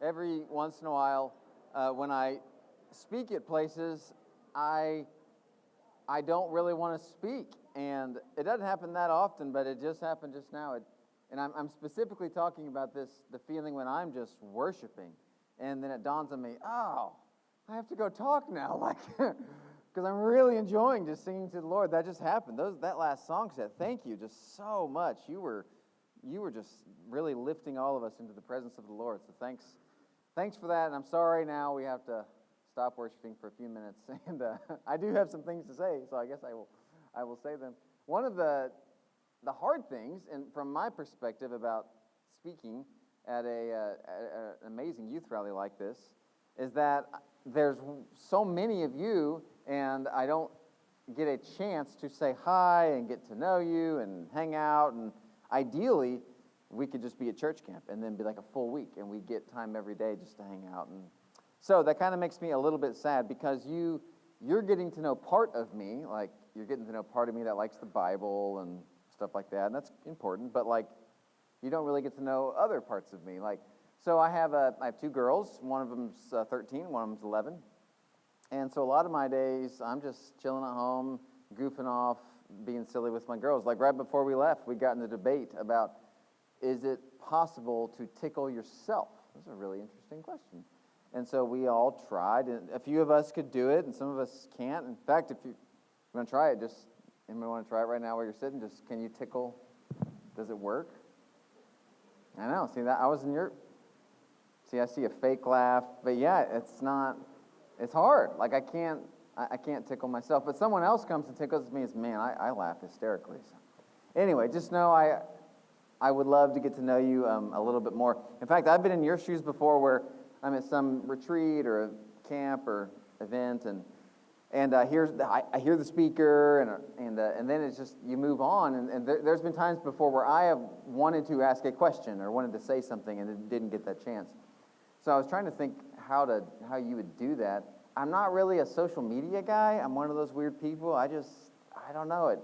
Every once in a while, when I speak at places, I don't really want to speak, and it doesn't happen that often, but it just happened just now. And I'm specifically talking about the feeling when I'm just worshiping, and then it dawns on me, oh, I have to go talk now, like, because I'm really enjoying just singing to the Lord. That just happened. That last song said, thank you just so much. You were just really lifting all of us into the presence of the Lord. So thanks for that. And I'm sorry now we have to stop worshiping for a few minutes. And I do have some things to say, so I guess I will say them. One of the hard things, and from my perspective about speaking at an amazing youth rally like this, is that there's so many of you, and I don't get a chance to say hi and get to know you and hang out. And ideally, we could just be at church camp and then be like a full week, and we get time every day just to hang out. And so that kind of makes me a little bit sad, because you're getting to know part of me, like you're getting to know part of me that likes the Bible and stuff like that, and that's important, but like you don't really get to know other parts of me. Like, so I have two girls, one of them's 13, one of them's 11, and so a lot of my days I'm just chilling at home, goofing off, being silly with my girls. Like right before we left, we got in a debate about, is it possible to tickle yourself? That's a really interesting question. And so we all tried, and a few of us could do it, and some of us can't. In fact, if you want to try it, anybody want to try it right now where you're sitting? Just, can you tickle? Does it work? I know, see that? I see a fake laugh, but yeah, it's hard. Like I can't tickle myself, but someone else comes and tickles me, man, I laugh hysterically. So anyway, just know I would love to get to know you a little bit more. In fact, I've been in your shoes before where I'm at some retreat or a camp or event, and I hear the speaker, and then it's just, you move on, and there's been times before where I have wanted to ask a question or wanted to say something and didn't get that chance. So I was trying to think how you would do that. I'm not really a social media guy. I'm one of those weird people. I don't know.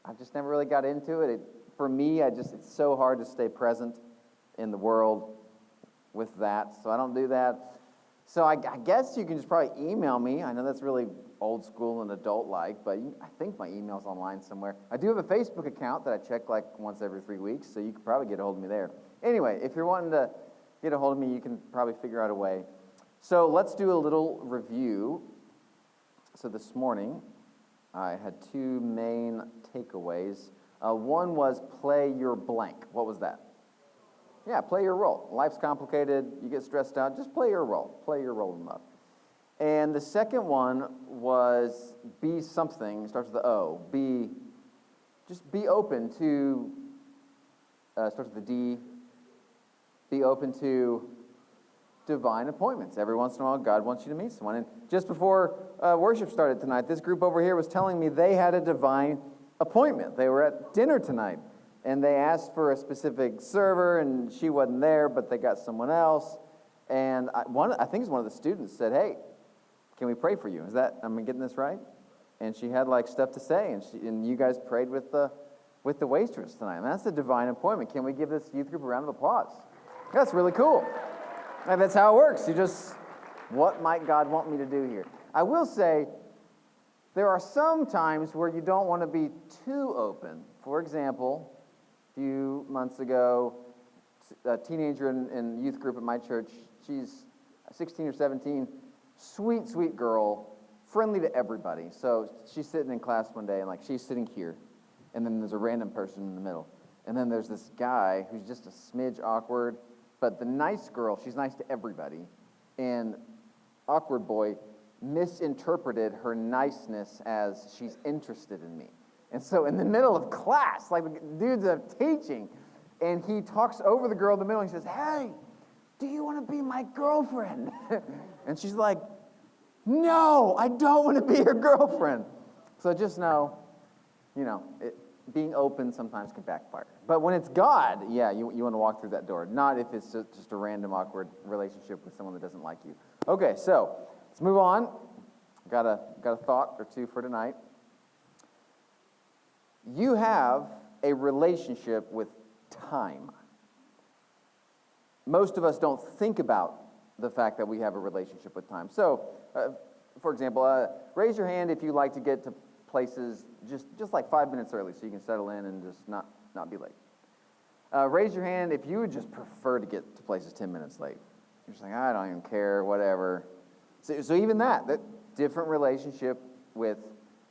I've just never really got into it. For me, it's so hard to stay present in the world with that, so I don't do that. So I guess you can just probably email me. I know that's really old school and adult-like, but I think my email's online somewhere. I do have a Facebook account that I check like once every 3 weeks, so you could probably get a hold of me there. Anyway, if you're wanting to get a hold of me, you can probably figure out a way. So let's do a little review. So this morning, I had two main takeaways. One was play your blank. What was that? Yeah, play your role. Life's complicated. You get stressed out. Just play your role. Play your role in love. And the second one was be something. It starts with the O. Just be open to, starts with the D. Be open to divine appointments. Every once in a while, God wants you to meet someone. And just before worship started tonight, this group over here was telling me they had a divine appointment. They were at dinner tonight, and they asked for a specific server, and she wasn't there, but they got someone else. And I think it's one of the students said, "Hey, can we pray for you?" Am I getting this right? And she had like stuff to say, and you guys prayed with the waitress tonight. And that's a divine appointment. Can we give this youth group a round of applause? That's really cool. And that's how it works. What might God want me to do here? I will say, there are some times where you don't want to be too open. For example, a few months ago, a teenager in youth group at my church, she's 16 or 17, sweet, sweet girl, friendly to everybody. So she's sitting in class one day, and like she's sitting here, and then there's a random person in the middle. And then there's this guy who's just a smidge awkward, but the nice girl, she's nice to everybody, and awkward boy misinterpreted her niceness as she's interested in me. And so in the middle of class, like the dude's teaching, and he talks over the girl in the middle, and he says, "Hey, do you want to be my girlfriend?" And she's like, "No, I don't want to be your girlfriend." So just know, being open sometimes can backfire. But when it's God, yeah, you want to walk through that door. Not if it's just a random awkward relationship with someone that doesn't like you. Okay, so let's move on. Got a thought or two for tonight. You have a relationship with time. most of us don't think about the fact that we have a relationship with time. So, for example, raise your hand if you like to get to places just like 5 minutes early so you can settle in and just not be late. Raise your hand if you would just prefer to get to places 10 minutes late. You're just like, I don't even care, whatever. So even that different relationship with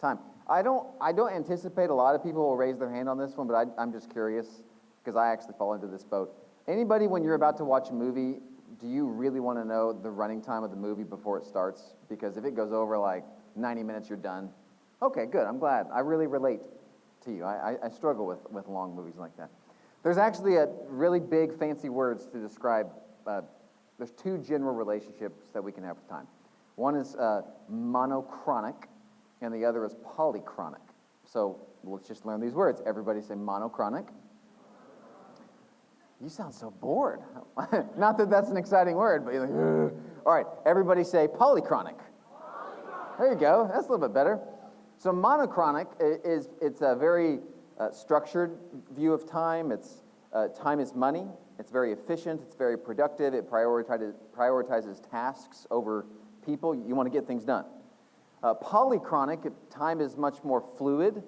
time. I don't anticipate a lot of people will raise their hand on this one, but I'm just curious because I actually fall into this boat. Anybody, when you're about to watch a movie, do you really want to know the running time of the movie before it starts? Because if it goes over like 90 minutes, you're done. Okay, good. I'm glad. I really relate to you. I struggle with long movies like that. There's actually a really big fancy words to describe. There's two general relationships that we can have with time. One is monochronic, and the other is polychronic. So let's just learn these words. Everybody say monochronic. You sound so bored. Not that that's an exciting word, but you're like, ugh. All right, everybody say polychronic. There you go. That's a little bit better. So monochronic it's a very structured view of time. It's time is money. It's very efficient. It's very productive. It prioritizes tasks over people. You want to get things done. Polychronic, time is much more fluid.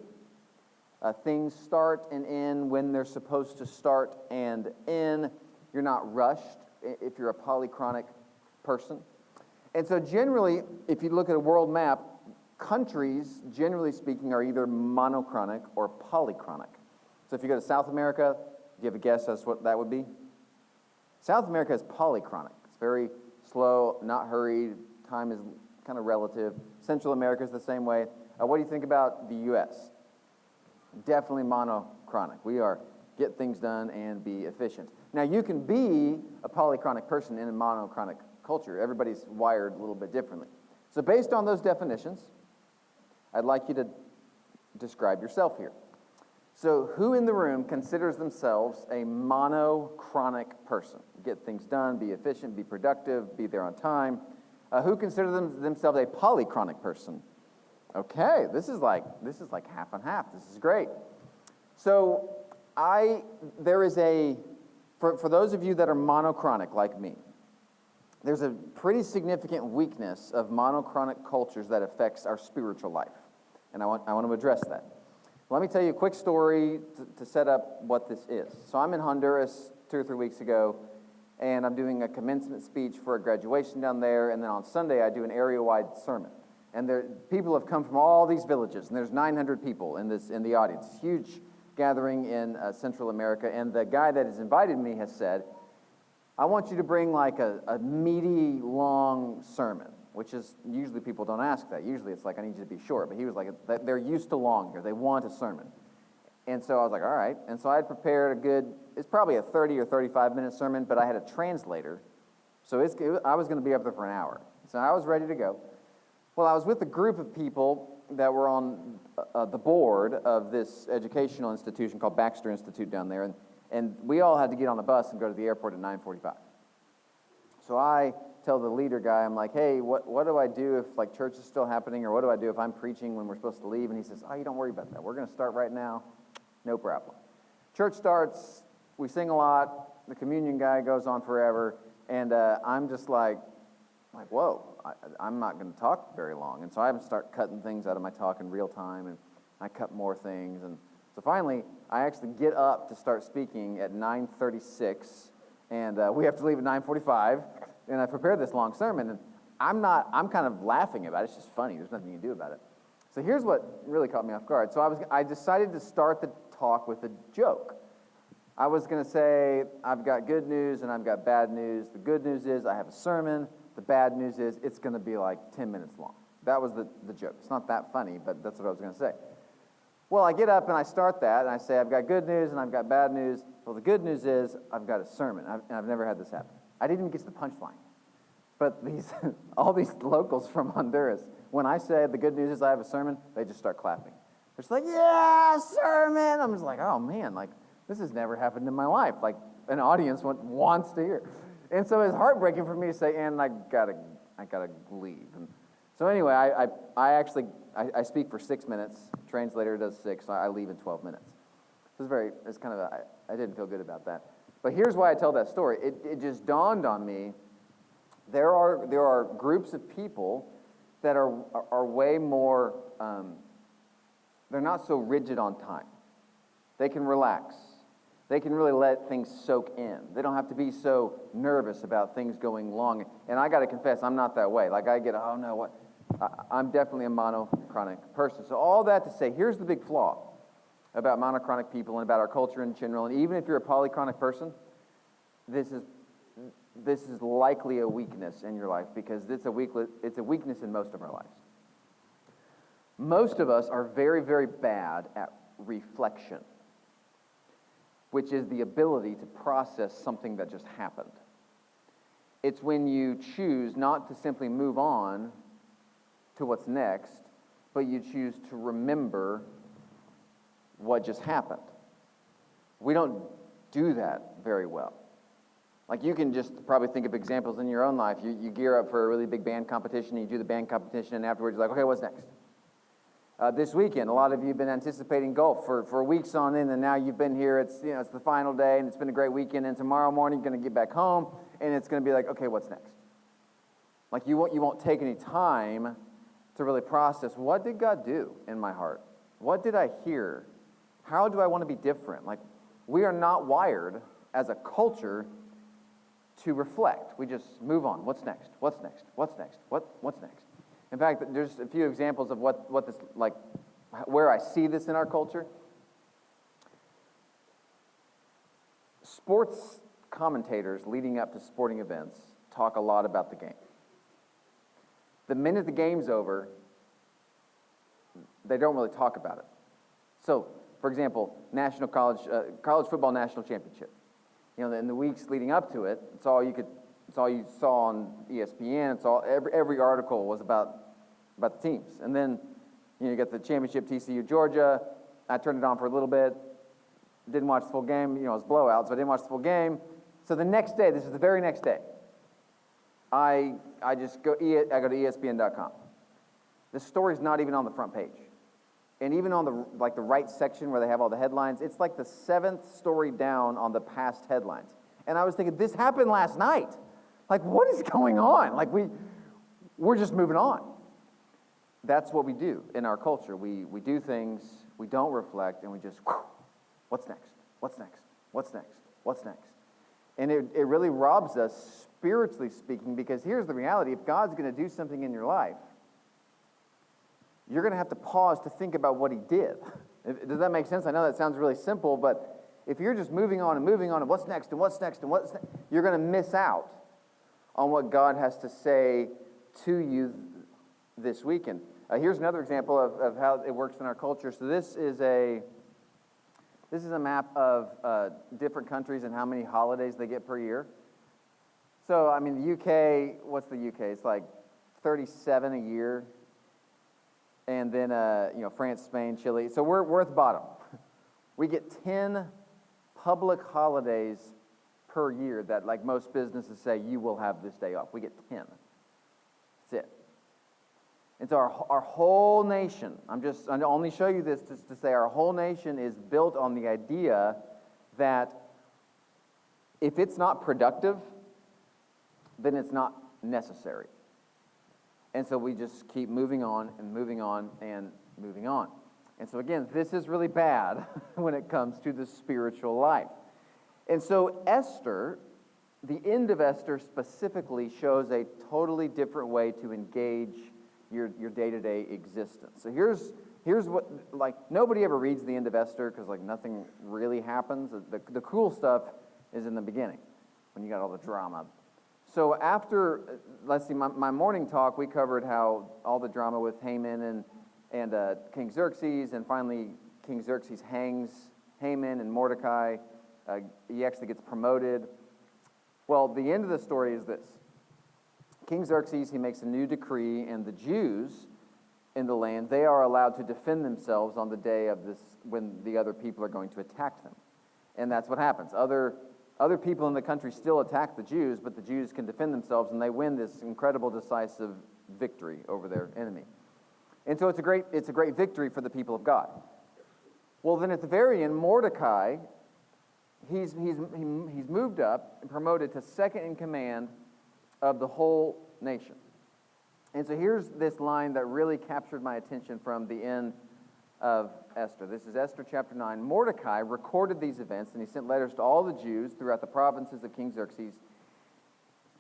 Things start and end when they're supposed to start and end. You're not rushed if you're a polychronic person. And so generally, if you look at a world map, countries, generally speaking, are either monochronic or polychronic. So if you go to South America, do you have a guess as to what that would be? South America is polychronic. It's very slow, not hurried. Time is kind of relative. Central America is the same way. What do you think about the U.S.? Definitely monochronic. We are get things done and be efficient. Now, you can be a polychronic person in a monochronic culture. Everybody's wired a little bit differently. So based on those definitions, I'd like you to describe yourself here. So who in the room considers themselves a monochronic person? Get things done, be efficient, be productive, be there on time. Who considers themselves a polychronic person? Okay, this is like half and half. This is great. So there is for those of you that are monochronic like me, there's a pretty significant weakness of monochronic cultures that affects our spiritual life. And I want to address that. Let me tell you a quick story to set up what this is. So I'm in Honduras 2 or 3 weeks ago, and I'm doing a commencement speech for a graduation down there, and then on Sunday I do an area-wide sermon. And people have come from all these villages, and there's 900 people in the audience. Huge gathering in Central America, and the guy that has invited me has said, I want you to bring like a meaty, long sermon, which is, usually people don't ask that. Usually it's like, I need you to be short. But he was like, they're used to long here. They want a sermon. And so I was like, all right. And so I had prepared it's probably a 30 or 35-minute sermon, but I had a translator. So I was going to be up there for an hour. So I was ready to go. Well, I was with a group of people that were on the board of this educational institution called Baxter Institute down there, and we all had to get on a bus and go to the airport at 9:45. So I tell the leader guy, I'm like, hey, what do I do if like church is still happening, or what do I do if I'm preaching when we're supposed to leave? And he says, oh, you don't worry about that. We're going to start right now. No problem. Church starts, we sing a lot, the communion guy goes on forever, and I'm just like, whoa, I'm not going to talk very long. And so I start cutting things out of my talk in real time, and I cut more things. And so finally, I actually get up to start speaking at 9:36, and we have to leave at 9:45. And I prepared this long sermon, and I'm kind of laughing about it. It's just funny. There's nothing you can do about it. So here's what really caught me off guard. So I decided to start the talk with a joke. I was going to say, I've got good news and I've got bad news. The good news is I have a sermon. The bad news is it's going to be like 10 minutes long. That was the joke. It's not that funny, but that's what I was going to say. Well, I get up and I start that, and I say, I've got good news and I've got bad news. Well, the good news is I've got a sermon, and I've never had this happen. I didn't even get to the punchline. But all these locals from Honduras, when I say the good news is I have a sermon, they just start clapping. They're just like, yeah, sermon. I'm just like, oh, man, like, this has never happened in my life. Like, an audience wants to hear. And so it's heartbreaking for me to say, and I gotta leave. And so anyway, I speak for 6 minutes. Translator does 6, so I leave in 12 minutes. I didn't feel good about that. But here's why I tell that story. It just dawned on me, there are groups of people that are way more, they're not so rigid on time. They can relax. They can really let things soak in. They don't have to be so nervous about things going long. And I got to confess, I'm not that way. Like I get, oh no, what? I'm definitely a monochronic person. So all that to say, here's the big flaw about monochronic people and about our culture in general. And even if you're a polychronic person, this is likely a weakness in your life because it's a weakness in most of our lives. Most of us are very, very bad at reflection, which is the ability to process something that just happened. It's when you choose not to simply move on to what's next, but you choose to remember what just happened. We don't do that very well. Like you can just probably think of examples in your own life. You gear up for a really big band competition, and you do the band competition, and afterwards you're like, okay, what's next? This weekend, a lot of you have been anticipating golf for weeks on end, and now you've been here. It's the final day, and it's been a great weekend. And tomorrow morning, you're going to get back home, and it's going to be like, okay, what's next? Like you won't take any time to really process, what did God do in my heart? What did I hear? How do I want to be different? Like we are not wired as a culture to reflect. We just move on. What's next? What's next? What's next? What's next? In fact, there's a few examples of what this, like, where I see this in our culture. Sports commentators leading up to sporting events talk a lot about the game. The minute the game's over, they don't really talk about it. So, for example, college football national championship. In the weeks leading up to it, it's all you saw on ESPN. It's all every article was about the teams. And then you get the championship, TCU Georgia. I turned it on for a little bit. Didn't watch the full game. It was blowout, so I didn't watch the full game. So the next day, this is the very next day, I go to ESPN.com. The story's not even on the front page. And even on the right section where they have all the headlines, it's like the 7th story down on the past headlines. And I was thinking, this happened last night. Like, what is going on? Like, we're just moving on. That's what we do in our culture. We do things, we don't reflect, and we just, what's next? What's next? What's next? What's next? And it really robs us, spiritually speaking, because here's the reality. If God's going to do something in your life, you're going to have to pause to think about what he did. Does that make sense? I know that sounds really simple, but if you're just moving on and what's next and what's next and what's next, you're going to miss out on what God has to say to you this weekend. Here's another example of how it works in our culture. So this is a map of different countries and how many holidays they get per year. So, I mean, the UK, what's the UK? It's like 37 a year. And then, France, Spain, Chile. So we're at the bottom. We get 10 public holidays per year that, like most businesses say, you will have this day off. We get 10. That's it. And so our whole nation, I only show you this just to say our whole nation is built on the idea that if it's not productive, then it's not necessary. And so we just keep moving on and moving on and moving on. And so again, this is really bad when it comes to the spiritual life. And so Esther, the end of Esther specifically shows a totally different way to engage your day-to-day existence. So here's what, like, nobody ever reads the end of Esther because, like, nothing really happens. The cool stuff is in the beginning when you got all the drama. So after, let's see, my morning talk, we covered how all the drama with Haman and King Xerxes, and finally King Xerxes hangs Haman and Mordecai. He actually gets promoted. Well, the end of the story is this. King Xerxes, he makes a new decree, and the Jews in the land, they are allowed to defend themselves on the day of this, when the other people are going to attack them. And that's what happens. Other people in the country still attack the Jews, but the Jews can defend themselves, and they win this incredible, decisive victory over their enemy. And so it's a great victory for the people of God. Well, then at the very end, Mordecai, he's moved up and promoted to second in command of the whole nation. And so here's this line that really captured my attention from the end of Esther. This is Esther chapter 9. Mordecai recorded these events, and he sent letters to all the Jews throughout the provinces of King Xerxes,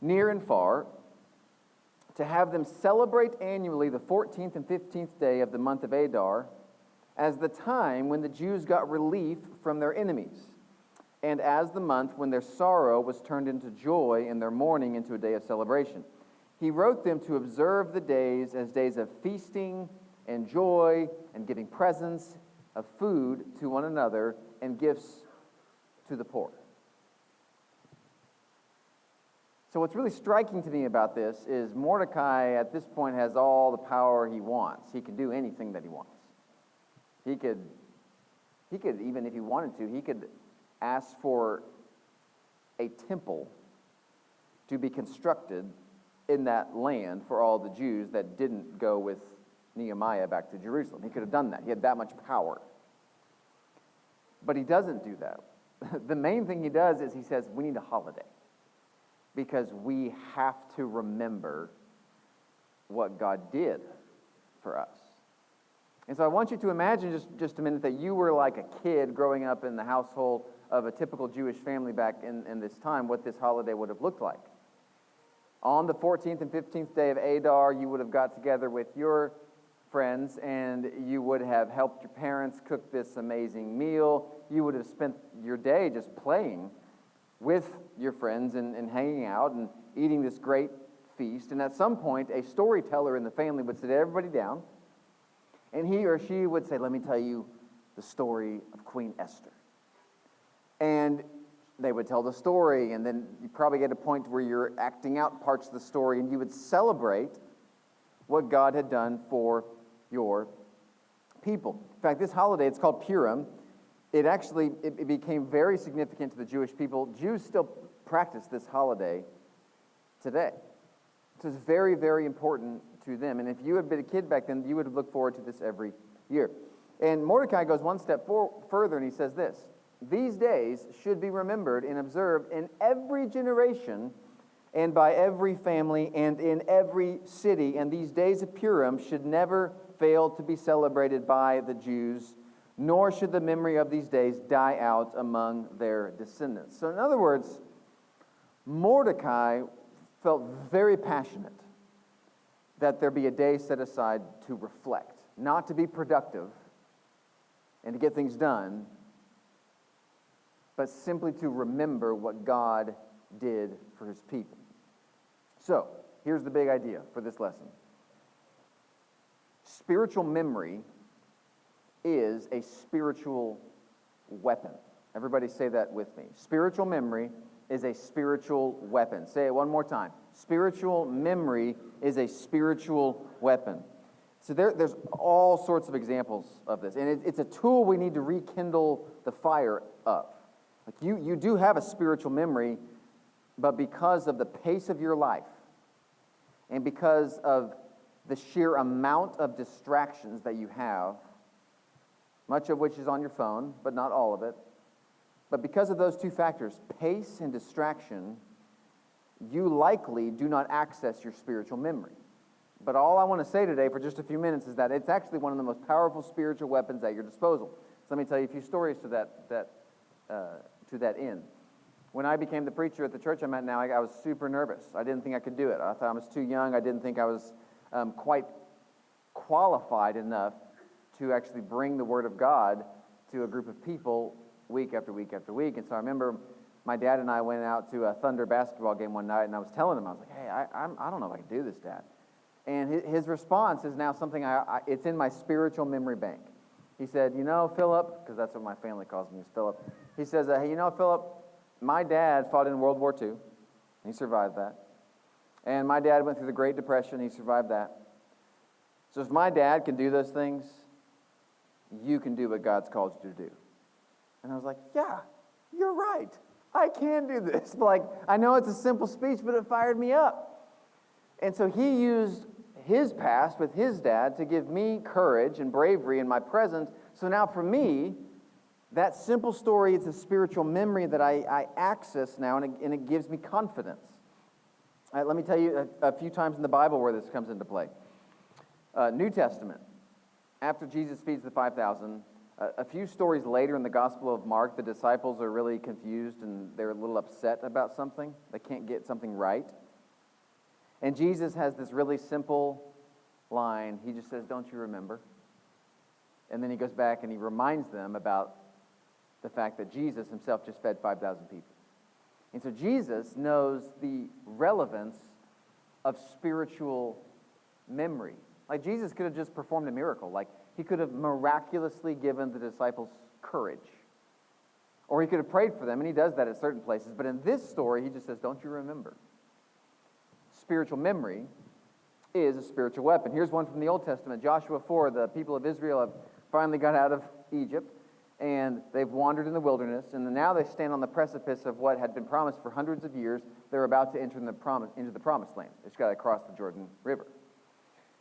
near and far, to have them celebrate annually the 14th and 15th day of the month of Adar as the time when the Jews got relief from their enemies, and as the month when their sorrow was turned into joy and their mourning into a day of celebration. He wrote them to observe the days as days of feasting and joy and giving presents of food to one another and gifts to the poor. So what's really striking to me about this is Mordecai at this point has all the power he wants. He can do anything that he wants. He could, even if he wanted to, he could ask for a temple to be constructed in that land for all the Jews that didn't go with Nehemiah back to Jerusalem. He could have done that. He had that much power. But he doesn't do that. The main thing he does is he says, we need a holiday because we have to remember what God did for us. And so I want you to imagine just a minute that you were like a kid growing up in the household of a typical Jewish family back in this time, what this holiday would have looked like. On the 14th and 15th day of Adar, you would have got together with your friends and you would have helped your parents cook this amazing meal. You would have spent your day just playing with your friends and hanging out and eating this great feast. And at some point, a storyteller in the family would sit everybody down, and he or she would say, let me tell you the story of Queen Esther. And they would tell the story, and then you probably get a point where you're acting out parts of the story, and you would celebrate what God had done for your people. In fact, this holiday, it's called Purim. It became very significant to the Jewish people. Jews still practice this holiday today. So it's very, very important to them. And if you had been a kid back then, you would have looked forward to this every year. And Mordecai goes one step further, and he says this: these days should be remembered and observed in every generation and by every family and in every city. And these days of Purim should never fail to be celebrated by the Jews, nor should the memory of these days die out among their descendants. So in other words, Mordecai felt very passionate that there be a day set aside to reflect, not to be productive and to get things done, but simply to remember what God did for his people. So, here's the big idea for this lesson. Spiritual memory is a spiritual weapon. Everybody say that with me. Spiritual memory is a spiritual weapon. Say it one more time. Spiritual memory is a spiritual weapon. So there's all sorts of examples of this. And it's a tool we need to rekindle the fire of. Like you do have a spiritual memory, but because of the pace of your life and because of the sheer amount of distractions that you have, much of which is on your phone, but not all of it, but because of those two factors, pace and distraction, you likely do not access your spiritual memory. But all I want to say today for just a few minutes is that it's actually one of the most powerful spiritual weapons at your disposal. So let me tell you a few stories to that end. When I became the preacher at the church I'm at now, I was super nervous. I didn't think I could do it. I thought I was too young. I didn't think I was quite qualified enough to actually bring the Word of God to a group of people week after week after week. And so I remember my dad and I went out to a Thunder basketball game one night, and I was telling him, I was like, hey, I don't know if I can do this, Dad. And his response is now something it's in my spiritual memory bank. He said, you know, Philip, because that's what my family calls me, is Philip. He says, hey, you know, Philip, my dad fought in World War II. He survived that. And my dad went through the Great Depression. He survived that. So if my dad can do those things, you can do what God's called you to do. And I was like, yeah, you're right. I can do this. Like, I know it's a simple speech, but it fired me up. And so he used his past with his dad to give me courage and bravery in my present. So now for me, That simple story is a spiritual memory that I access now, and it gives me confidence. Let me tell you a few times in the Bible where this comes into play. New Testament, after Jesus feeds the 5,000, a few stories later in the Gospel of Mark, the disciples are really confused and they're a little upset about something. They can't get something right. And Jesus has this really simple line. He just says, "Don't you remember?" And then he goes back and he reminds them about the fact that Jesus himself just fed 5,000 people. And so Jesus knows the relevance of spiritual memory. Like Jesus could have just performed a miracle. Like he could have miraculously given the disciples courage. Or he could have prayed for them, and he does that at certain places. But in this story, he just says, "Don't you remember?" Spiritual memory is a spiritual weapon. Here's one from the Old Testament. Joshua 4, the people of Israel have finally got out of Egypt, and they've wandered in the wilderness, and now they stand on the precipice of what had been promised for hundreds of years. They're about to enter into the promised land. They just got to cross the Jordan River.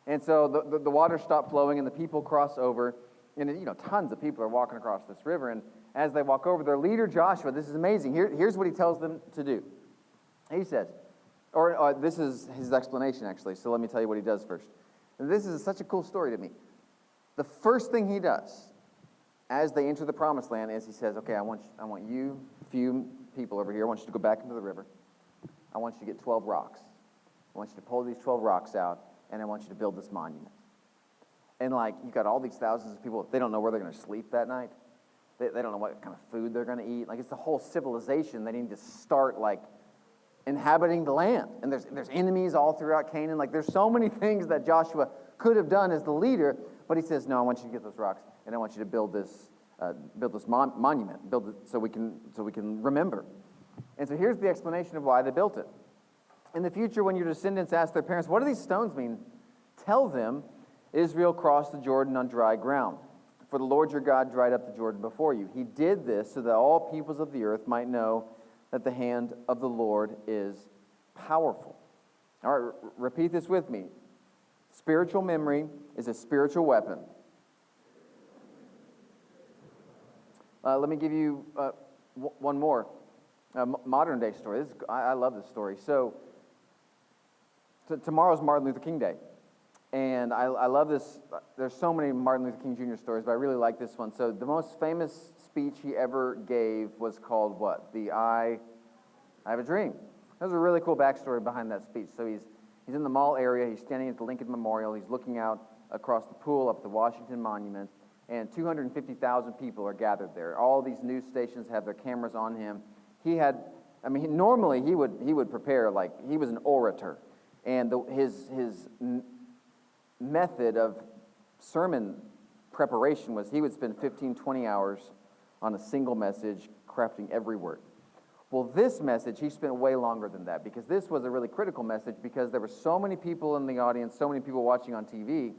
And so the waters stop flowing, and the people cross over, and tons of people are walking across this river, and as they walk over, their leader Joshua, this is amazing, here's what he tells them to do. He says, or this is his explanation actually, so let me tell you what he does first. And this is such a cool story to me. The first thing he does as they enter the promised land is he says, "Okay, I want you, few people over here, I want you to go back into the river. I want you to get 12 rocks. I want you to pull these 12 rocks out, and I want you to build this monument." And you got all these thousands of people, they don't know where they're going to sleep that night. They don't know what kind of food they're going to eat. It's the whole civilization. They need to start inhabiting the land. And there's enemies all throughout Canaan. There's so many things that Joshua could have done as the leader, but he says, "No, I want you to get those rocks, and I want you to build this monument, build it so we can remember." And so here's the explanation of why they built it. In the future, when your descendants ask their parents, "What do these stones mean?" tell them, "Israel crossed the Jordan on dry ground. For the Lord your God dried up the Jordan before you. He did this so that all peoples of the earth might know that the hand of the Lord is powerful." All right, repeat this with me. Spiritual memory is a spiritual weapon. Let me give you one more modern day story. I love this story. So tomorrow's Martin Luther King Day. And I love this. There's so many Martin Luther King Jr. stories, but I really like this one. So the most famous speech he ever gave was called what? I Have a Dream. There's a really cool backstory behind that speech. So he's in the mall area. He's standing at the Lincoln Memorial. He's looking out across the pool up at the Washington Monument, and 250,000 people are gathered there. All these news stations have their cameras on him. Normally he would prepare he was an orator, and his method of sermon preparation was he would spend 15, 20 hours on a single message, crafting every word. Well, this message, he spent way longer than that, because this was a really critical message, because there were so many people in the audience, so many people watching on TV.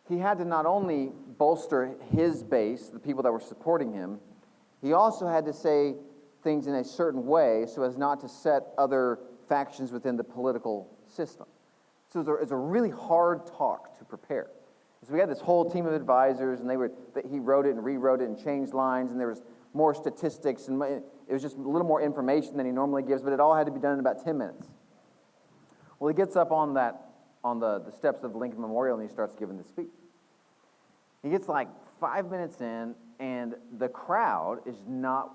He had to not only bolster his base, the people that were supporting him, he also had to say things in a certain way so as not to set other factions within the political system. So it's a really hard talk to prepare. So we had this whole team of advisors, and he wrote it and rewrote it and changed lines, and there was more statistics, and it was just a little more information than he normally gives, but it all had to be done in about 10 minutes. Well, he gets up on the steps of the Lincoln Memorial, and he starts giving the speech. He gets 5 minutes in, and the crowd is not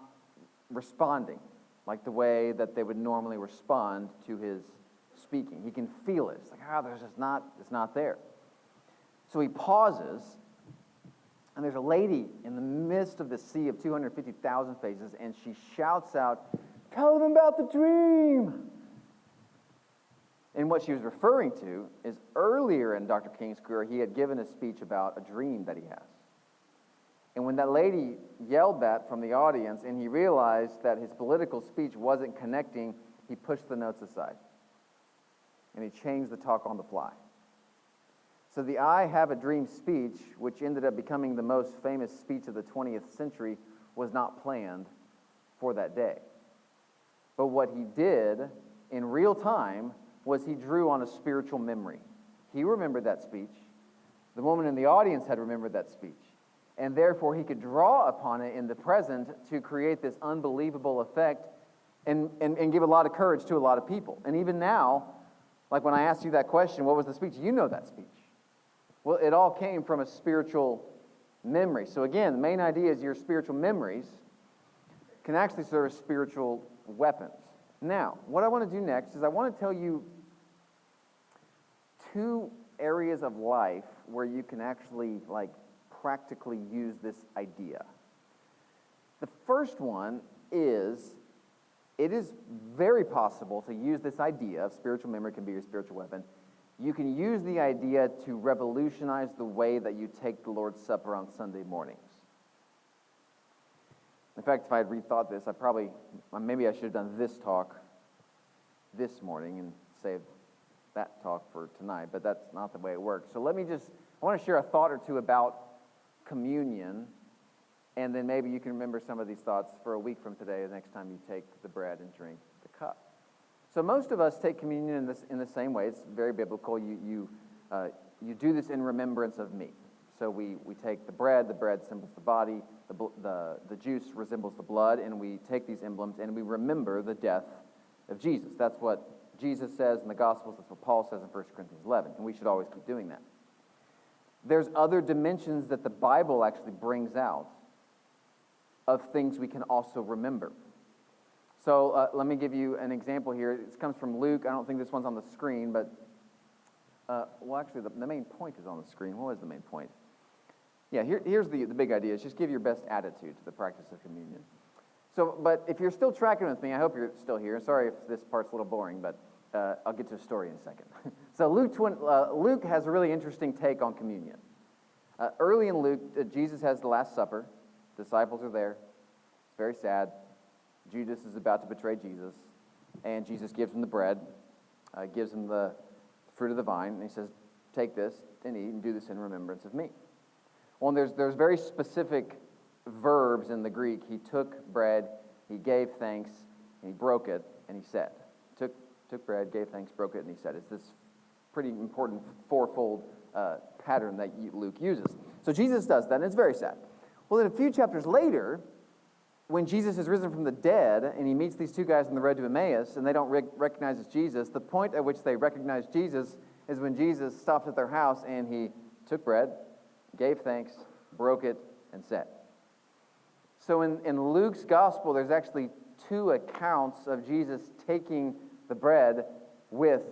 responding like the way that they would normally respond to his speaking. He can feel it. It's it's not there. So he pauses, and there's a lady in the midst of the sea of 250,000 faces, and she shouts out, "Tell them about the dream!" And what she was referring to is earlier in Dr. King's career, he had given a speech about a dream that he has. And when that lady yelled that from the audience, and he realized that his political speech wasn't connecting, he pushed the notes aside. And he changed the talk on the fly. So the "I Have a Dream" speech, which ended up becoming the most famous speech of the 20th century, was not planned for that day. But what he did in real time was he drew on a spiritual memory. He remembered that speech. The woman in the audience had remembered that speech. and therefore he could draw upon it in the present to create this unbelievable effect and give a lot of courage to a lot of people. And even now, like when I asked you that question, what was the speech? You know that speech. Well, it all came from a spiritual memory. So again, the main idea is your spiritual memories can actually serve as spiritual weapons. Now, what I want to do next is I want to tell you two areas of life where you can actually practically use this idea. The first one is, it is very possible to use this idea of spiritual memory can be your spiritual weapon. You can use the idea to revolutionize the way that you take the Lord's Supper on Sunday mornings. In fact, if I had rethought this, maybe I should have done this talk this morning and saved that talk for tonight, but that's not the way it works. So I want to share a thought or two about communion, and then maybe you can remember some of these thoughts for a week from today, the next time you take the bread and drink the cup. So most of us take communion in the same way. It's very biblical. You do this in remembrance of me. So we take the bread symbols the body, the juice resembles the blood, and we take these emblems and we remember the death of Jesus. That's what Jesus says in the Gospels. That's what Paul says in 1 Corinthians 11, and we should always keep doing that. There's other dimensions that the Bible actually brings out of things we can also remember. So let me give you an example here. It comes from Luke. I don't think this one's on the screen, but actually the main point is on the screen. What was the main point? Yeah, here's the big idea. Is just give your best attitude to the practice of communion. So, but if you're still tracking with me, I hope you're still here. Sorry if this part's a little boring, but I'll get to a story in a second. So Luke has a really interesting take on communion. Early in Luke, Jesus has the Last Supper. Disciples are there. It's very sad. Judas is about to betray Jesus, and Jesus gives him the bread, gives him the fruit of the vine, and he says, take this and eat and do this in remembrance of me. Well, and there's very specific verbs in the Greek. He took bread, he gave thanks, and he broke it, and he said. Took bread, gave thanks, broke it, and he said. It's this pretty important fourfold pattern that Luke uses. So Jesus does that, and it's very sad. Well, then a few chapters later, when Jesus has risen from the dead, and he meets these two guys on the road to Emmaus, and they don't recognize it's Jesus, the point at which they recognize Jesus is when Jesus stopped at their house, and he took bread, gave thanks, broke it, and said. So in Luke's gospel, there's actually two accounts of Jesus taking the bread with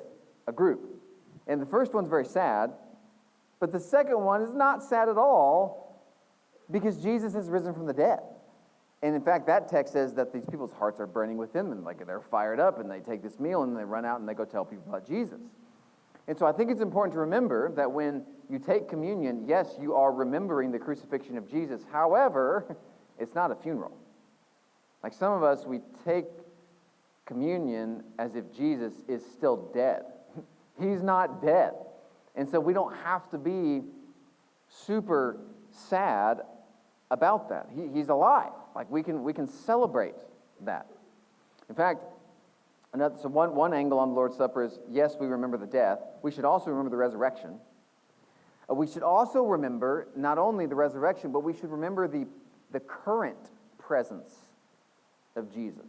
a group. And the first one's very sad, but the second one is not sad at all because Jesus has risen from the dead. And in fact, that text says that these people's hearts are burning within them, and they're fired up, and they take this meal, and they run out, and they go tell people about Jesus. And so I think it's important to remember that when you take communion, yes, you are remembering the crucifixion of Jesus. However, it's not a funeral. Like some of us, we take communion as if Jesus is still dead. He's not dead. And so we don't have to be super sad about that. He's alive. Like we can celebrate that. In fact, one angle on the Lord's Supper is, yes, we remember the death. We should also remember the resurrection. We should also remember not only the resurrection, but we should remember the current presence of Jesus.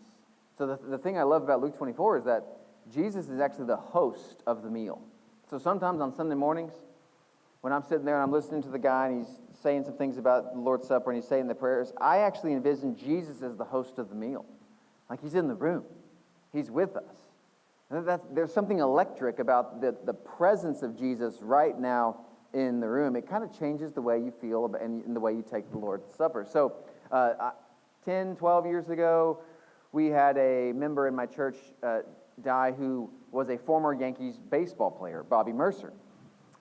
So the thing I love about Luke 24 is that Jesus is actually the host of the meal. So sometimes on Sunday mornings, when I'm sitting there and I'm listening to the guy and he's saying some things about the Lord's Supper and he's saying the prayers, I actually envision Jesus as the host of the meal. Like he's in the room. He's with us. And there's something electric about the presence of Jesus right now in the room. It kind of changes the way you feel about, and the way you take the Lord's Supper. So 10, 12 years ago, we had a member in my church die who was a former Yankees baseball player, Bobby Mercer.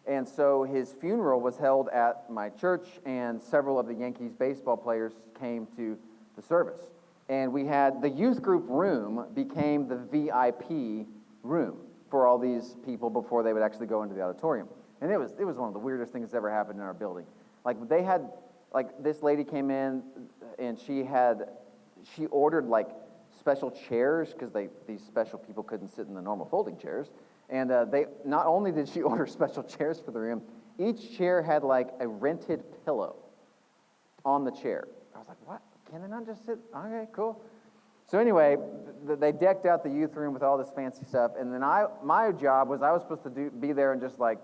And so his funeral was held at my church, and several of the Yankees baseball players came to the service. And we had the youth group room became the VIP room for all these people before they would actually go into the auditorium. And it was one of the weirdest things that's ever happened in our building. Like they had, like this lady came in and she ordered like special chairs because these special people couldn't sit in the normal folding chairs. And they not only did she order special chairs for the room, each chair had like a rented pillow. on the chair. I was like, what? Can they not just sit? Okay, cool. So anyway, they decked out the youth room with all this fancy stuff, and then my job was I was supposed to be there and just like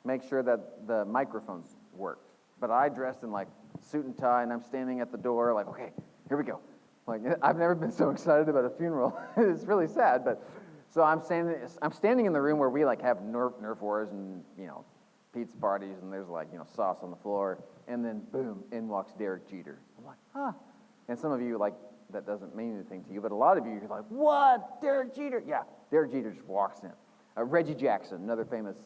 make sure that the microphones worked. But I dressed in like suit and tie, and I'm standing at the door like, okay, here we go. Like, I've never been so excited about a funeral. It's really sad, but so I'm standing in the room where we like have Nerf wars and pizza parties, and there's like sauce on the floor, and then boom, in walks Derek Jeter. I'm like, huh. And some of you like, that doesn't mean anything to you, but a lot of you, you're like, what? Derek Jeter? Yeah, Derek Jeter just walks in. Reggie Jackson, another famous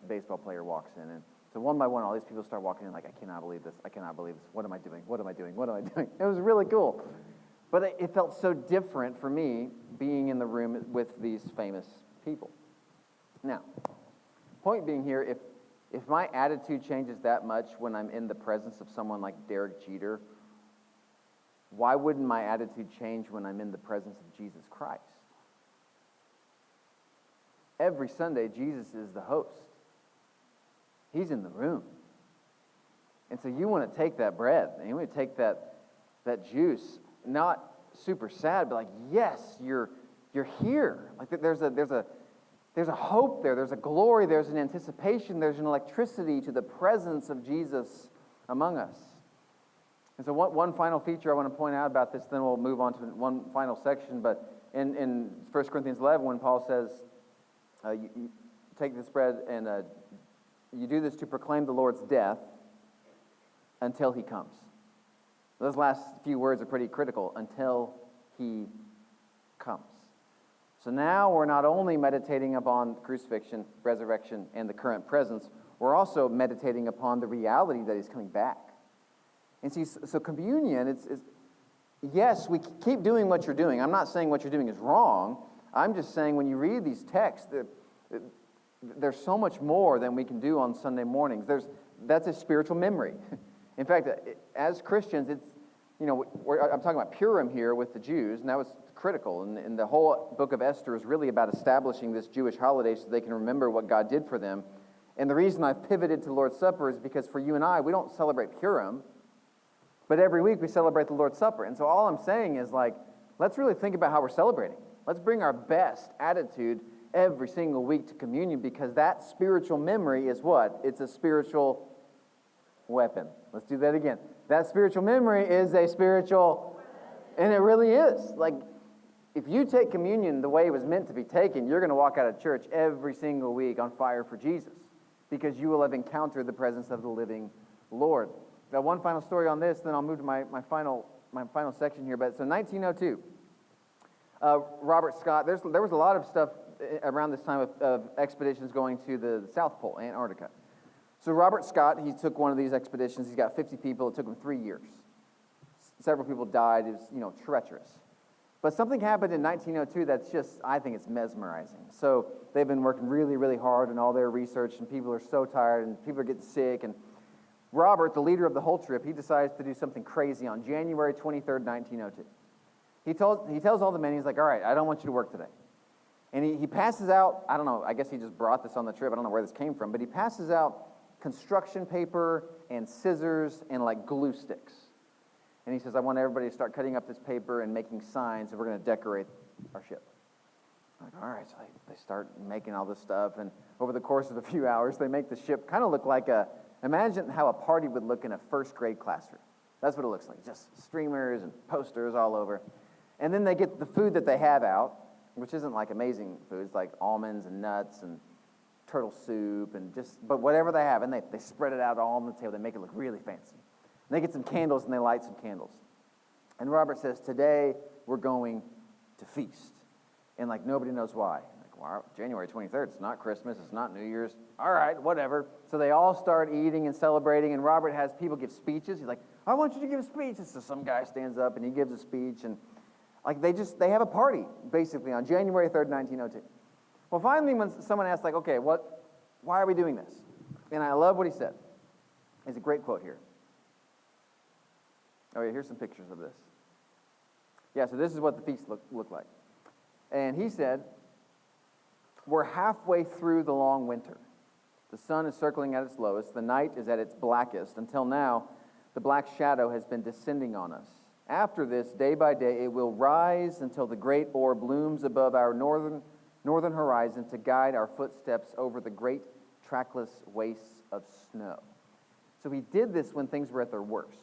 baseball player, walks in. And so one by one, all these people start walking in like, I cannot believe this. I cannot believe this. What am I doing? What am I doing? What am I doing? It was really cool. But it felt so different for me being in the room with these famous people. Now, point being here, if my attitude changes that much when I'm in the presence of someone like Derek Jeter, why wouldn't my attitude change when I'm in the presence of Jesus Christ? Every Sunday, Jesus is the host. He's in the room. And so you want to take that bread, and you want to take that juice, not super sad, but like, yes, you're here. Like there's a hope there, there's a glory, there's an anticipation, there's an electricity to the presence of Jesus among us. And so one final feature I want to point out about this, then we'll move on to one final section. But in 1 Corinthians 11, when Paul says, you take this bread and you do this to proclaim the Lord's death until he comes. Those last few words are pretty critical, until he comes. So now we're not only meditating upon crucifixion, resurrection, and the current presence, we're also meditating upon the reality that he's coming back. And see, so communion, yes, we keep doing what you're doing. I'm not saying what you're doing is wrong. I'm just saying when you read these texts, there's so much more than we can do on Sunday mornings. That's a spiritual memory. In fact, as Christians, I'm talking about Purim here with the Jews, and that was critical. And the whole book of Esther is really about establishing this Jewish holiday so they can remember what God did for them. And the reason I've pivoted to Lord's Supper is because for you and I, we don't celebrate Purim, but every week we celebrate the Lord's Supper. And so all I'm saying is like, let's really think about how we're celebrating. Let's bring our best attitude every single week to communion, because that spiritual memory is what? It's a spiritual weapon. Let's do that again. That spiritual memory is a spiritual, and it really is. Like, if you take communion the way it was meant to be taken, you're going to walk out of church every single week on fire for Jesus, because you will have encountered the presence of the living Lord. Now, one final story on this, then I'll move to my final section here. But so 1902, Robert Scott. There was a lot of stuff around this time of expeditions going to the South Pole, Antarctica. So Robert Scott, he took one of these expeditions. He's got 50 people. It took him 3 years. Several people died. It was, treacherous. But something happened in 1902 that's just, I think it's mesmerizing. So they've been working really, really hard in all their research, and people are so tired, and people are getting sick. And Robert, the leader of the whole trip, he decides to do something crazy on January 23rd, 1902. He tells all the men, he's like, all right, I don't want you to work today. And he passes out, I don't know, I guess he just brought this on the trip. I don't know where this came from, but he passes out construction paper and scissors and like glue sticks. And he says, I want everybody to start cutting up this paper and making signs, and we're going to decorate our ship. I'm like, all right, so they start making all this stuff, and over the course of a few hours, they make the ship kind of look like imagine how a party would look in a first grade classroom. That's what it looks like, just streamers and posters all over. And then they get the food that they have out, which isn't like amazing food. It's like almonds and nuts and turtle soup and but whatever they have, and they spread it out all on the table. They make it look really fancy. And they get some candles and they light some candles. And Robert says, today we're going to feast. And like nobody knows why. Like, well, January 23rd, it's not Christmas, it's not New Year's. All right, whatever. So they all start eating and celebrating, and Robert has people give speeches. He's like, I want you to give a speech. And so some guy stands up and he gives a speech, and like they have a party, basically, on January 3rd, 1902. Well, finally, when someone asks, like, okay, why are we doing this? And I love what he said. It's a great quote here. Oh, yeah, here's some pictures of this. Yeah, so this is what the feast looked like. And he said, we're halfway through the long winter. The sun is circling at its lowest. The night is at its blackest. Until now, The black shadow has been descending on us. After this, day by day, it will rise until the great orb looms above our northern horizon to guide our footsteps over the great trackless wastes of snow. So he did this when things were at their worst,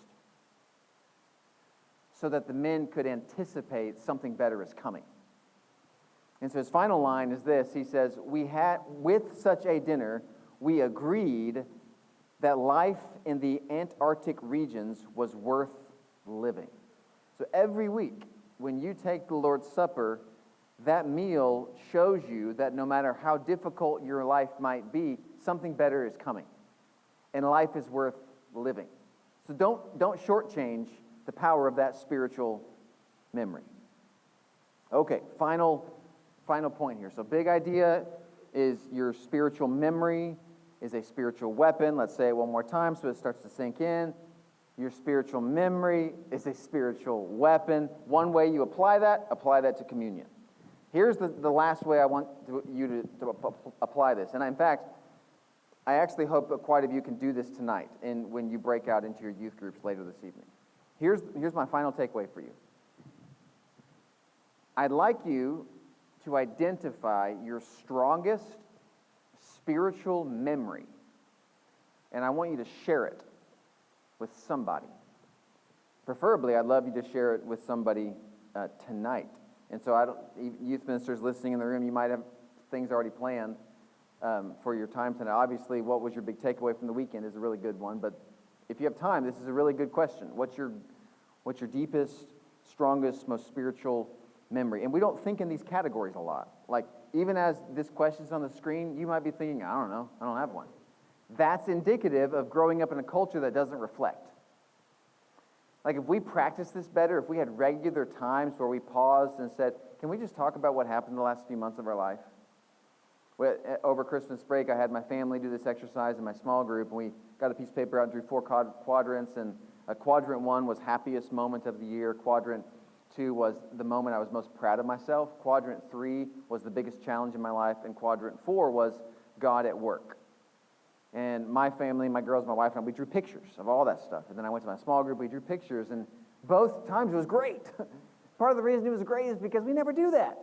so that the men could anticipate something better is coming. And so his final line is this. He says, with such a dinner, we agreed that life in the Antarctic regions was worth living. So every week, when you take the Lord's Supper, that meal shows you that no matter how difficult your life might be, something better is coming. And life is worth living. So don't shortchange the power of that spiritual memory. Okay, final point here. So big idea is your spiritual memory is a spiritual weapon. Let's say it one more time so it starts to sink in. Your spiritual memory is a spiritual weapon. One way you apply that to communion. Here's the last way I want you to apply this. And in fact, I actually hope that quite a few can do this tonight and when you break out into your youth groups later this evening. Here's my final takeaway for you. I'd like you to identify your strongest spiritual memory, and I want you to share it with somebody. Preferably, I'd love you to share it with somebody tonight. And so, youth ministers listening in the room, you might have things already planned for your time tonight. Obviously, what was your big takeaway from the weekend is a really good one, but if you have time, this is a really good question. What's your deepest, strongest, most spiritual memory? And we don't think in these categories a lot. Like, even as this question's on the screen, you might be thinking, I don't know, I don't have one. That's indicative of growing up in a culture that doesn't reflect. Like, if we practiced this better, if we had regular times where we paused and said, can we just talk about what happened the last few months of our life? Over Christmas break, I had my family do this exercise in my small group, and we got a piece of paper out and drew 4 quadrants, and quadrant 1 was happiest moment of the year, quadrant 2 was the moment I was most proud of myself, quadrant 3 was the biggest challenge in my life, and quadrant 4 was God at work. And my family, my girls, my wife, and I, we drew pictures of all that stuff. And then I went to my small group, we drew pictures, and both times it was great. Part of the reason it was great is because we never do that.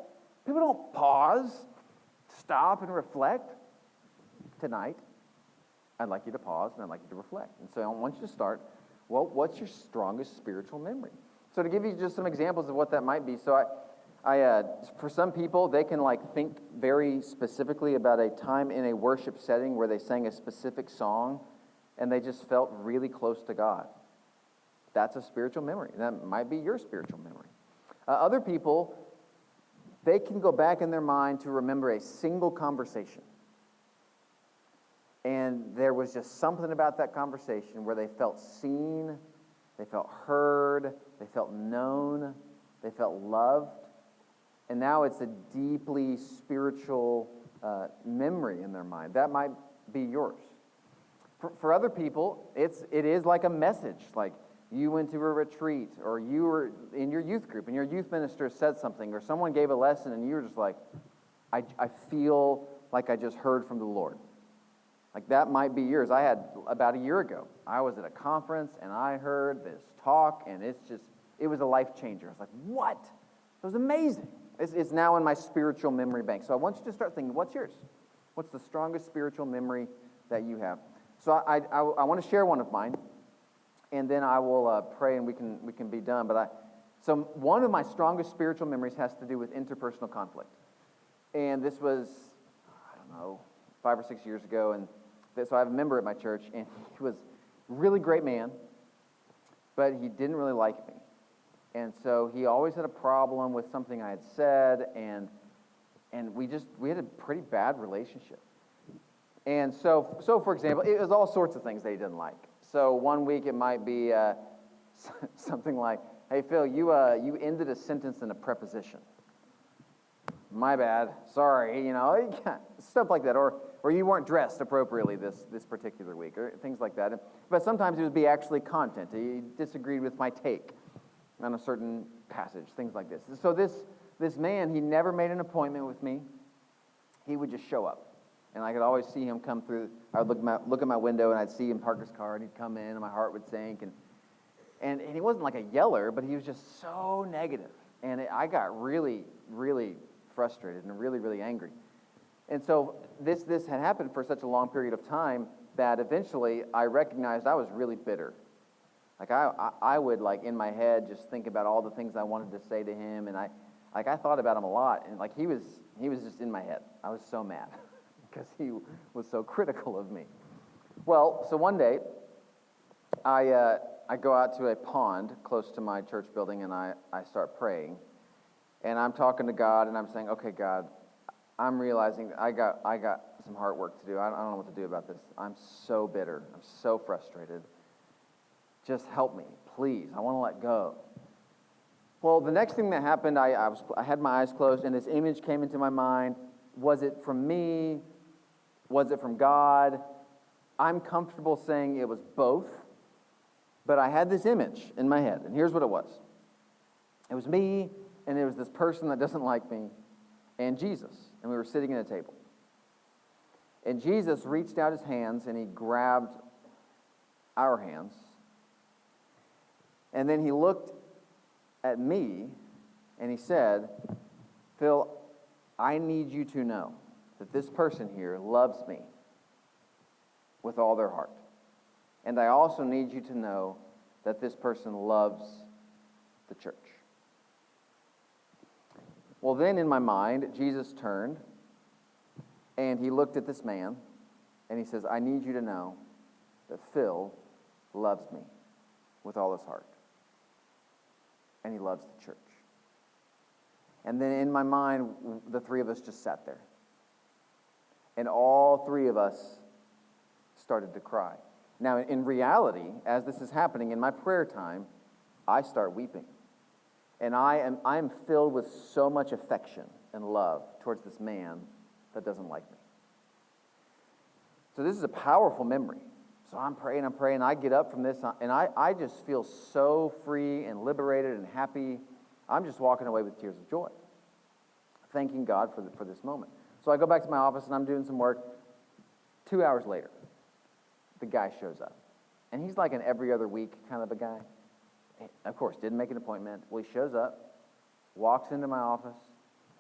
People don't pause, stop, and reflect. Tonight, I'd like you to pause, and I'd like you to reflect. And so I want you to start, well, what's your strongest spiritual memory? So to give you just some examples of what that might be, so for some people, they can think very specifically about a time in a worship setting where they sang a specific song and they just felt really close to God. That's a spiritual memory. That might be your spiritual memory. Other people, they can go back in their mind to remember a single conversation. And there was just something about that conversation where they felt seen, they felt heard, they felt known, they felt loved. And now it's a deeply spiritual memory in their mind. That might be yours. For other people, it is like a message. Like you went to a retreat, or you were in your youth group, and your youth minister said something, or someone gave a lesson, and you were just like, I feel like I just heard from the Lord. Like that might be yours. I had about a year ago, I was at a conference, and I heard this talk, and it was a life changer. I was like, what? It was amazing. It's now in my spiritual memory bank. So I want you to start thinking, what's yours? What's the strongest spiritual memory that you have? So I want to share one of mine, and then I will pray and we can be done. So one of my strongest spiritual memories has to do with interpersonal conflict. And this was, 5 or 6 years ago. And so I have a member at my church, and he was a really great man, but he didn't really like me. And so he always had a problem with something I had said, and we had a pretty bad relationship. And so for example, it was all sorts of things that he didn't like. So one week it might be something like, hey Phil, you ended a sentence in a preposition. My bad, sorry, stuff like that. Or you weren't dressed appropriately this particular week, or things like that. But sometimes it would be actually content. He disagreed with my take on a certain passage, things like this. So this man, he never made an appointment with me. He would just show up. And I could always see him come through. I would look at my window, and I'd see him park his car, and he'd come in, and my heart would sink. And And he wasn't like a yeller, but he was just so negative. And I got really, really frustrated and really, really angry. And so this had happened for such a long period of time that eventually I recognized I was really bitter. Like I would, like, in my head just think about all the things I wanted to say to him, and I thought about him a lot, and like he was just in my head. I was so mad because he was so critical of me. Well, so one day I go out to a pond close to my church building, and I start praying, and I'm talking to God, and I'm saying, okay, God, I'm realizing I got some hard work to do. I don't know what to do about this. I'm so bitter. I'm so frustrated. Just help me, please. I want to let go. Well, the next thing that happened, I had my eyes closed, and this image came into my mind. Was it from me? Was it from God? I'm comfortable saying it was both, but I had this image in my head, and here's what it was. It was me, and it was this person that doesn't like me, and Jesus, and we were sitting at a table. And Jesus reached out his hands, and he grabbed our hands, and then he looked at me, and he said, Phil, I need you to know that this person here loves me with all their heart. And I also need you to know that this person loves the church. Well, then in my mind, Jesus turned, and he looked at this man, and he says, I need you to know that Phil loves me with all his heart. And he loves the church. And then in my mind, the three of us just sat there. And all three of us started to cry. Now, in reality, as this is happening in my prayer time, I start weeping. And I am filled with so much affection and love towards this man that doesn't like me. So this is a powerful memory. So I'm praying, I get up from this, and I just feel so free and liberated and happy. I'm just walking away with tears of joy, thanking God for this moment. So I go back to my office, and I'm doing some work. 2 hours later, the guy shows up. And he's like an every other week kind of a guy. Of course, didn't make an appointment. Well, he shows up, walks into my office.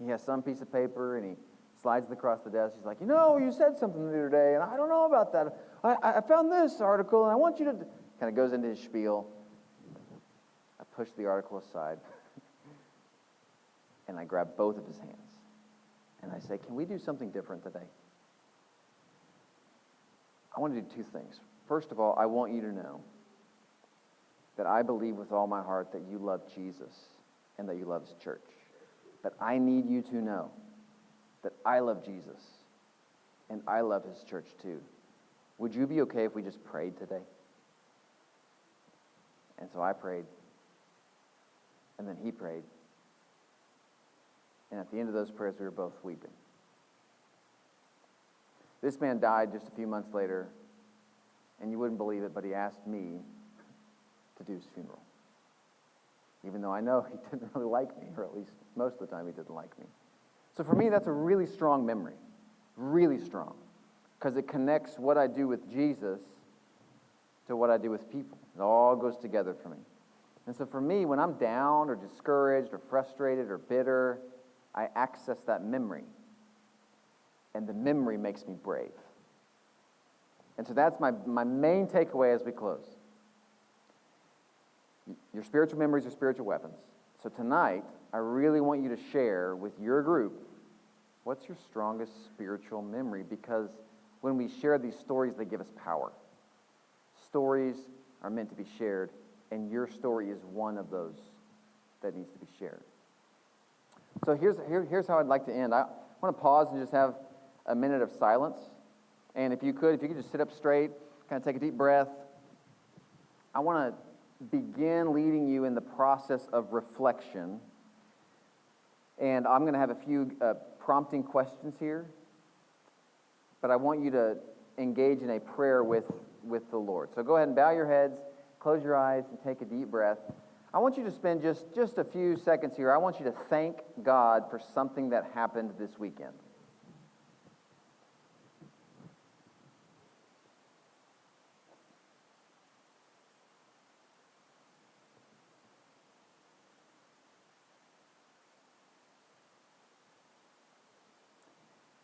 He has some piece of paper, and he slides it across the desk. He's like, you said something the other day, and I don't know about that. I found this article, and I want you to... Kind of goes into his spiel. I push the article aside, and I grab both of his hands. And I say, can we do something different today? I want to do two things. First of all, I want you to know that I believe with all my heart that you love Jesus and that you love his church. But I need you to know that I love Jesus and I love his church too. Would you be okay if we just prayed today? And so I prayed, and then he prayed. And at the end of those prayers, we were both weeping. This man died just a few months later, and you wouldn't believe it, but he asked me to do his funeral. Even though I know he didn't really like me, or at least most of the time he didn't like me. So for me, that's a really strong memory, really strong, because it connects what I do with Jesus to what I do with people. It all goes together for me. And so for me, when I'm down or discouraged or frustrated or bitter, I access that memory. And the memory makes me brave. And so that's my main takeaway as we close. Your spiritual memories are spiritual weapons. So tonight, I really want you to share with your group, what's your strongest spiritual memory? Because when we share these stories, they give us power. Stories are meant to be shared, and your story is one of those that needs to be shared. So here's how I'd like to end. I want to pause and just have a minute of silence. And if you could just sit up straight, kind of take a deep breath. I want to begin leading you in the process of reflection. And I'm going to have a few prompting questions here. But I want you to engage in a prayer with the Lord. So go ahead and bow your heads, close your eyes, and take a deep breath. I want you to spend just a few seconds here. I want you to thank God for something that happened this weekend.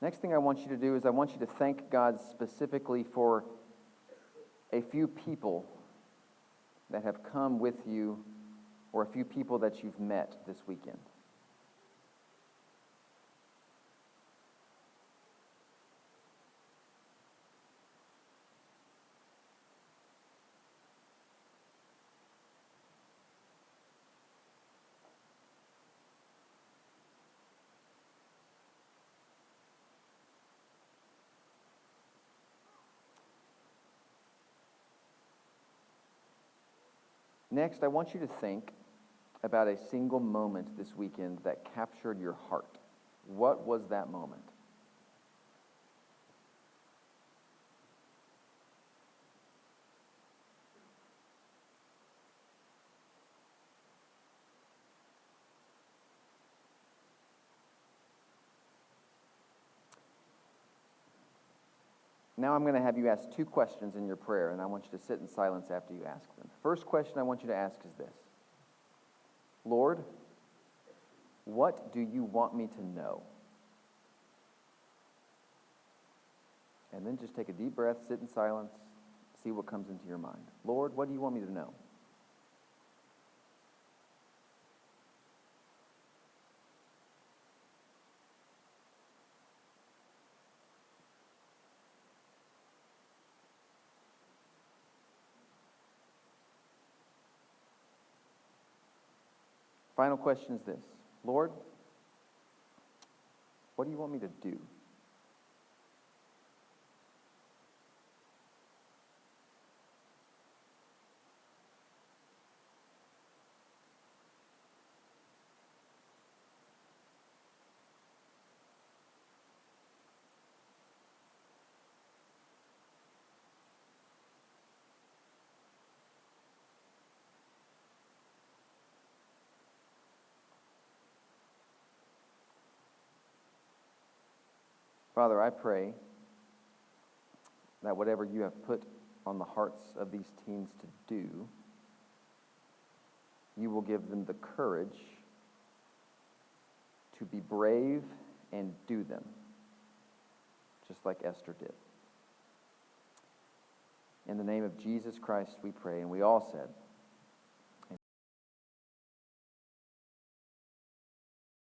Next thing I want you to do is I want you to thank God specifically for a few people that have come with you, or a few people that you've met this weekend. Next, I want you to think about a single moment this weekend that captured your heart. What was that moment? Now I'm going to have you ask two questions in your prayer, and I want you to sit in silence after you ask them. First question I want you to ask is this: Lord, what do you want me to know? And then just take a deep breath, sit in silence, see what comes into your mind. Lord, what do you want me to know? Final question is this: Lord, what do you want me to do? Father, I pray that whatever you have put on the hearts of these teens to do, you will give them the courage to be brave and do them, just like Esther did. In the name of Jesus Christ we pray, and we all said,